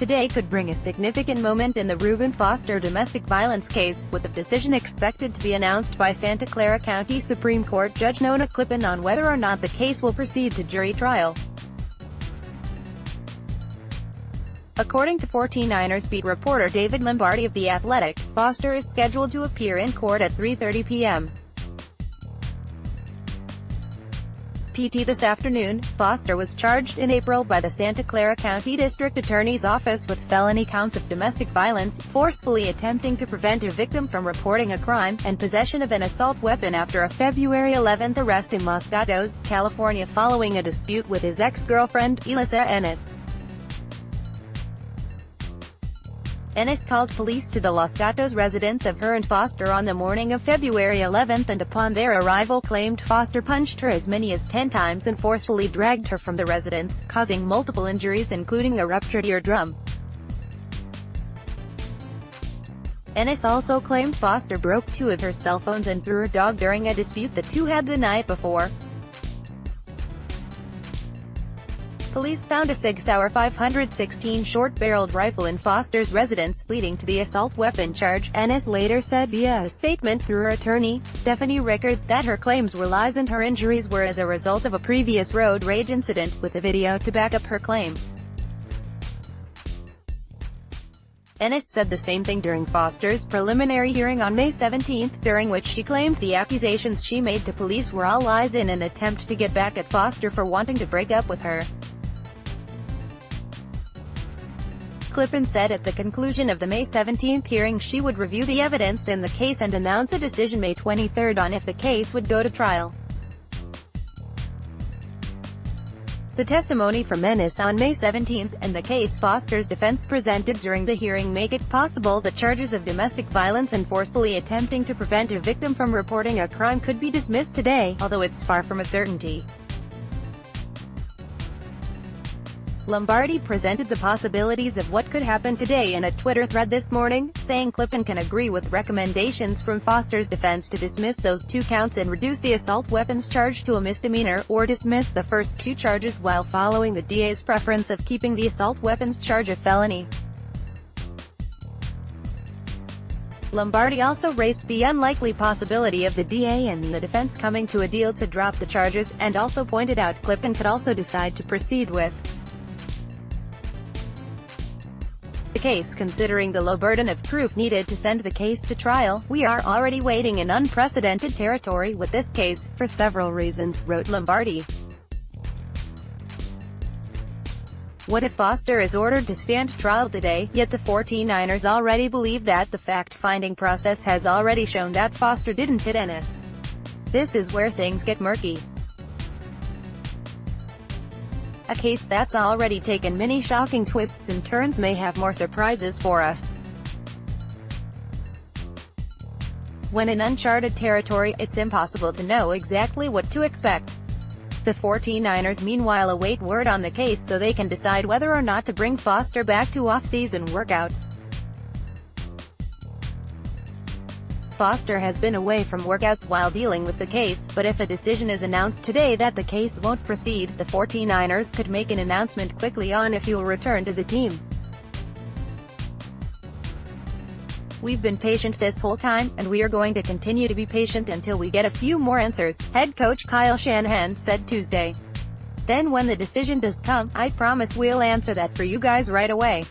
today could bring a significant moment in the Reuben Foster domestic violence case, with the decision expected to be announced by Santa Clara County Supreme Court Judge Nona Klippen on whether or not the case will proceed to jury trial. According to 49ers beat reporter David Lombardi of The Athletic, Foster is scheduled to appear in court at 3:30 p.m. PT this afternoon. Foster was charged in April by the Santa Clara County District Attorney's Office with felony counts of domestic violence, forcefully attempting to prevent a victim from reporting a crime, and possession of an assault weapon after a February 11 arrest in Los Gatos, California following a dispute with his ex-girlfriend, Elisa Ennis. Ennis called police to the Los Gatos residence of her and Foster on the morning of February 11 and upon their arrival claimed Foster punched her as many as 10 times and forcefully dragged her from the residence, causing multiple injuries including a ruptured eardrum. Ennis also claimed Foster broke 2 of her cell phones and threw her dog during a dispute the two had the night before. Police found a Sig Sauer 516 short-barreled rifle in Foster's residence, leading to the assault weapon charge. Ennis later said via a statement through her attorney, Stephanie Rickard, that her claims were lies and her injuries were as a result of a previous road rage incident, with a video to back up her claim. Ennis said the same thing during Foster's preliminary hearing on May 17, during which she claimed the accusations she made to police were all lies in an attempt to get back at Foster for wanting to break up with her. Klippen said at the conclusion of the May 17 hearing she would review the evidence in the case and announce a decision May 23 on if the case would go to trial. The testimony from Ennis on May 17 and the case Foster's defense presented during the hearing make it possible that charges of domestic violence and forcefully attempting to prevent a victim from reporting a crime could be dismissed today, although it's far from a certainty. Lombardi presented the possibilities of what could happen today in a Twitter thread this morning, saying Klippen can agree with recommendations from Foster's defense to dismiss those 2 counts and reduce the assault weapons charge to a misdemeanor, or dismiss the first 2 charges while following the DA's preference of keeping the assault weapons charge a felony. Lombardi also raised the unlikely possibility of the DA and the defense coming to a deal to drop the charges, and also pointed out Klippen could also decide to proceed with the case considering the low burden of proof needed to send the case to trial. "We are already wading in unprecedented territory with this case, for several reasons," wrote Lombardi. What if Foster is ordered to stand trial today, yet the 49ers already believe that the fact-finding process has already shown that Foster didn't hit Ennis? This is where things get murky. A case that's already taken many shocking twists and turns may have more surprises for us. When in uncharted territory, it's impossible to know exactly what to expect. The 49ers meanwhile await word on the case so they can decide whether or not to bring Foster back to off-season workouts. Foster has been away from workouts while dealing with the case, but if a decision is announced today that the case won't proceed, the 49ers could make an announcement quickly on if he will return to the team. "We've been patient this whole time, and we are going to continue to be patient until we get a few more answers," head coach Kyle Shanahan said Tuesday. "Then when the decision does come, I promise we'll answer that for you guys right away."